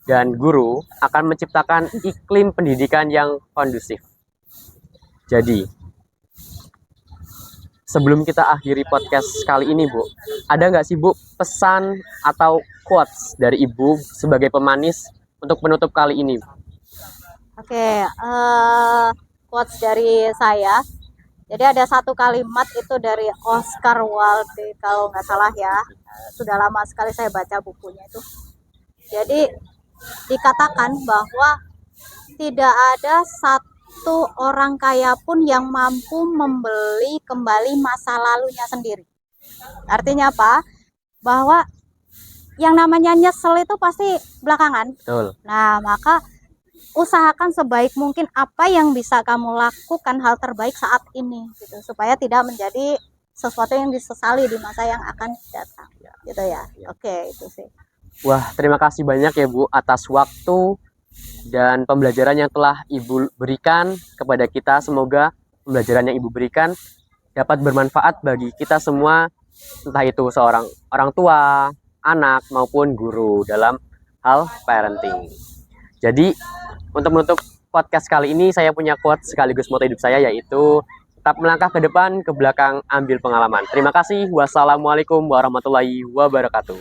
dan guru akan menciptakan iklim pendidikan yang kondusif. Jadi, sebelum kita akhiri podcast kali ini Bu, ada nggak sih Bu pesan atau quotes dari Ibu sebagai pemanis untuk penutup kali ini? Oke, quotes dari saya. Jadi ada satu kalimat itu dari Oscar Wilde kalau nggak salah ya. Sudah lama sekali saya baca bukunya itu. Jadi dikatakan bahwa tidak ada satu orang kaya pun yang mampu membeli kembali masa lalunya sendiri. Artinya apa? Bahwa yang namanya nyesel itu pasti belakangan. Betul. Nah, maka usahakan sebaik mungkin apa yang bisa kamu lakukan hal terbaik saat ini gitu, supaya tidak menjadi sesuatu yang disesali di masa yang akan datang gitu ya. Oke, itu sih. Wah, terima kasih banyak ya Bu atas waktu dan pembelajaran yang telah Ibu berikan kepada kita. Semoga pembelajaran yang Ibu berikan dapat bermanfaat bagi kita semua, entah itu seorang orang tua, anak maupun guru dalam hal parenting. Jadi untuk menutup podcast kali ini, saya punya quote sekaligus moto hidup saya, yaitu tetap melangkah ke depan, ke belakang, ambil pengalaman. Terima kasih. Wassalamualaikum warahmatullahi wabarakatuh.